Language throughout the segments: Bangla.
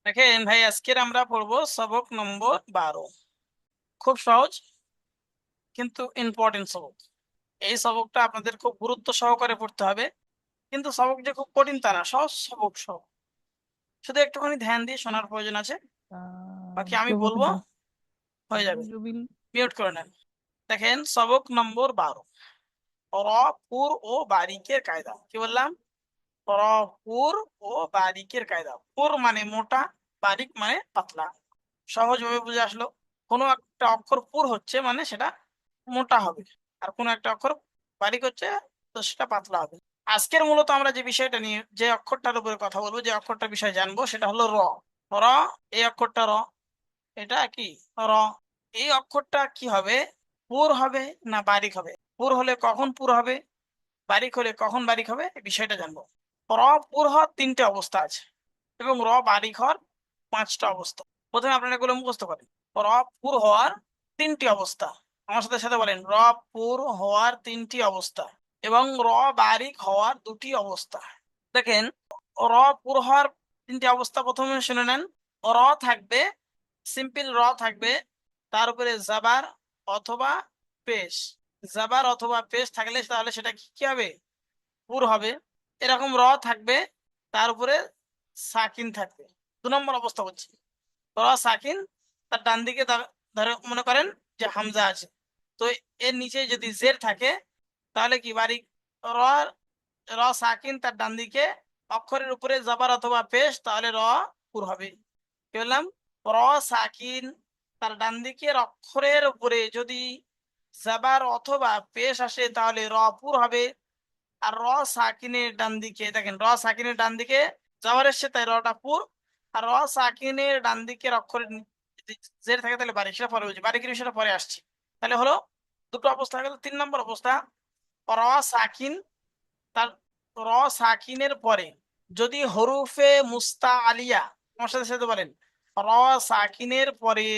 দেখেন ভাই, আজকের আমরা পড়বো সবক নম্বর 12। খুব সহজ কিন্তু ইম্পর্টেন্ট সবক। এই সবকটা আপনাদের খুব গুরুত্ব সহকারে পড়তে হবে। কিন্তু সবক যে খুব কঠিন তা না, সহজ সবক সব, শুধু একটুখানি ধ্যান দিয়ে শোনার প্রয়োজন আছে। বাকি আমি বলবো, হয়ে যাবে। মিউট করে নেন। দেখেন সবক নম্বর 12, র পুর ও বারিকের কায়দা। কি বললাম? র পুর ও বারিকের কায়দা। পুর মানে মোটা, বারিক মানে পাতলা। সহজভাবে বুঝে আসলো। কোনো একটা অক্ষর পুর হচ্ছে মানে সেটা মোটা হবে, আর কোনো একটা অক্ষর বারিক হচ্ছে তো সেটা পাতলা হবে। আজকের মূলত আমরা যে বিষয়টা নিয়ে, যে অক্ষরটার উপরে কথা বলবো, যে অক্ষরটার বিষয় জানবো, সেটা হলো র। র, এই অক্ষরটা র, এটা কি র। এই অক্ষরটা কি হবে? পুর হবে না বারিক হবে? পুর হলে কখন পুর হবে, বারিক হলে কখন বারিক হবে, এই বিষয়টা জানবো। র পুর হওয়ার 3টে অবস্থা আছে এবং র বারিক হওয়ার 5টা অবস্থা। প্রথমে আপনারা এগুলো মুখস্থ করেন। র পুর হওয়ার 3টি অবস্থা। আমার সাথে সাথে বলেন, র পুর হওয়ার 3টি অবস্থা এবং র বারিক হওয়ার 2টি অবস্থা। দেখেন, র পুর হওয়ার 3টি অবস্থা প্রথমে শুনে নেন। র থাকবে, সিম্পল র থাকবে, তার উপরে জাবার অথবা পেশ। জাবার অথবা পেশ থাকলে তাহলে সেটা কি কি হবে? পুর হবে। এরকম র থাকবে, তার উপরে সাকিন থাকবে। 2 নম্বর অবস্থা হচ্ছে র সাকিন, তার ডান দিকে ধরে মনে করেন যে হামজা আছে, তো এর নিচে যদি জের থাকে তাহলে কি বারিক। র, র সাকিন তার ডান দিকে, অক্ষরের উপরে জবর অথবা পেশ, তাহলে র পুর হবে। কি বললাম? র সাকিন তার ডান দিকের অক্ষরের উপরে যদি জবর অথবা পেশ আসে তাহলে র পুর হবে। আর র সাকিনের ডান দিকে, দেখেন র সাকিনের ডান দিকে জবর এসছে তাই রটা পুর। আর র সাকিনের ডান দিকের অক্ষরের যদি জের থাকে তাহলে বারিক, সেটা পরে বুঝি, বারিকের বিষয়টা পরে আসছে। তাহলে হলো দুটো অবস্থা হয়ে গেল। 3 নম্বর অবস্থা, র সাকিন তার, র সাকিনের পরে যদি হরুফে মুস্তা আলিয়া, আমার সাথে সাথে বলেন, র সাকিনের পরে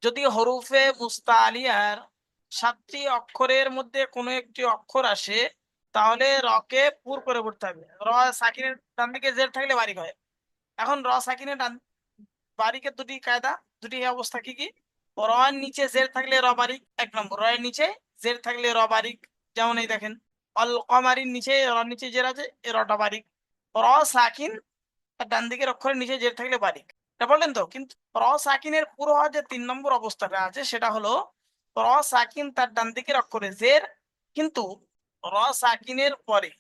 যদি হরুফে মুস্তা আলিয়ার 7টি অক্ষরের মধ্যে কোনো একটি অক্ষর আসে তাহলে রকে পুর করে পড়তে হবে। র সাকিনের ডান দিকে জের থাকলে বারিক হয়। এখন র সাকিনের ডান বারিকের 2টি কায়দা, 2টি অবস্থা কি কি? র এর নিচে জের থাকলে র বারিক, 1 নম্বর। র এর নিচে জের থাকলে র বারিক, যেমন এই দেখেন অল কমারির নিচে, র নিচে জের আছে, এ রটা বারিক। র সাকিন তার ডান দিকের অক্ষরের নিচে জের থাকলে বারিক। এটা বললেন তো? কিন্তু র সাকিনের পুরো হওয়ার যে 3 নম্বর অবস্থাটা আছে সেটা হলো র সাকিন তার ডান দিকের অক্ষরে জের, কিন্তু র সাকিনের পরে,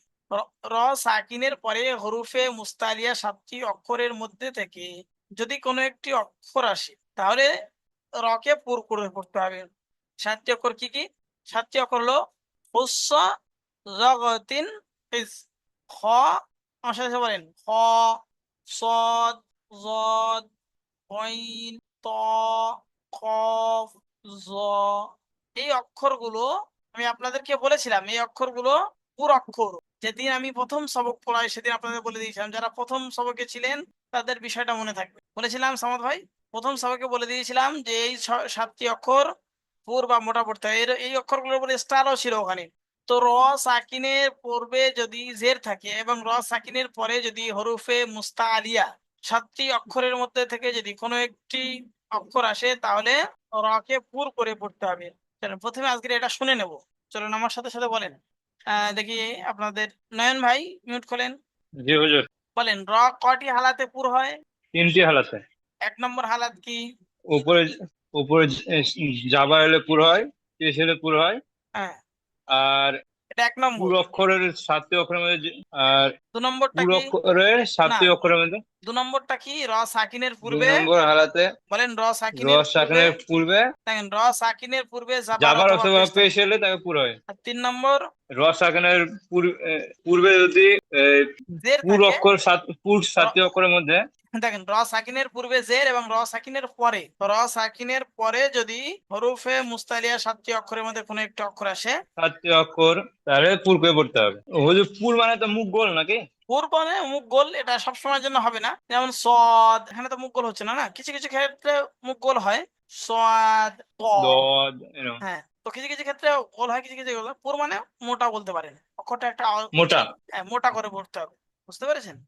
র সাকিনের পরে হরুফে মুস্তালিয়া 7টি অক্ষরের মধ্যে থেকে যদি কোনো একটি অক্ষর আসে তাহলে রকে পুর করে পড়তে হবে। 7টি অক্ষর কি কি? 7টি অক্ষর হলো হুস্স, জগতিন, হিজ। খ, আমার সাথে সাথে বলেন, খ, সদ, জদ, গইন, ত, কফ, জ। এই অক্ষরগুলো আমি আপনাদেরকে বলেছিলাম, এই অক্ষরগুলো পুর অক্ষর। যেদিন আমি প্রথম সবক পড়াই সেদিন আপনাদের বলে দিয়েছিলাম, যারা প্রথম সবকে ছিলেন তাদের বিষয়টা মনে থাকবে। বলেছিলাম সামাদ ভাই, প্রথম সবকে বলে দিয়েছিলাম যে এই 7টি অক্ষর পুর বা মোটা পড়তে হয়। এই অক্ষরগুলোর উপরে স্টারও ছিল ওখানে। তো র সাকিনের পূর্বে যদি জের থাকে এবং র সাকিনের পরে যদি হরুফে মুস্তা আলিয়া 7টি অক্ষরের মধ্যে থেকে যদি কোনো একটি অক্ষর আসে তাহলে রকে পুর করে পড়তে হবে। চলেন প্রথমে আজকে এটা শুনে নেব। চলুন আমার সাথে সাথে বলেন। দেখি আপনাদের নয়ন ভাই, মিউট খোলেন। জি হুজুর। বলেন, র কটি হালাতে পুর হয়? 3টি হালাতে। 1 নম্বর হালাত কি? উপরে উপরে জাবা এলে পুর হয়, পেশ এলে পুর হয়। হ্যাঁ, আর এটা 1 নম্বর। পুর অক্ষরের 7টি অক্ষরের মধ্যে আর 2 নম্বরটা পুর কি? অক্ষরের না, 7টি অক্ষরের মধ্যে 2 নম্বরটা কি? র সাকিনের 2 পূর্বে। নম্বর হালাতে বলেন, র র সাকিনের পূর্বে। সাকিনের পূর্বে দেখেন, র সাকিনের পূর্বে জাবার জাবার অথবা অথবা পেশ পেশ থাকবে। এলে তাকে পুর হয়। আর 3 নম্বর, র সাকিনের পূর্বে যদি জের পুর থাকে। অক্ষর পুর র- 7টি অক্ষরের মধ্যে দেখেন, র সাকিনের পূর্বে জের এবং র সাকিনের পরে, র সাকিনের পরে যদি হরুফে মুস্তালিয়া 7টি অক্ষরের মধ্যে কোনো একটা অক্ষর আসে। 7টি অক্ষর, তাহলে পুর করে পড়তে হবে। হুজুর পুর মানে তো মুখ গোল নাকি? পুর মানে মুখ গোল, এটা সবসময়ের জন্য হবে না। যেমন সদ, এখানে তো মুখ গোল হচ্ছে না, না কিছু কিছু ক্ষেত্রে মুখ গোল হয়। সদ, ত। দদ এরকম। হ্যাঁ, তো কিছু কিছু ক্ষেত্রে গোল হয়, কিছু কিছু গোল হয়। পুর মানে মোটা বলতে পারেন, অক্ষরটা একটা মোটা। মোটা করে পড়তে হবে। বুঝতে পেরেছেন?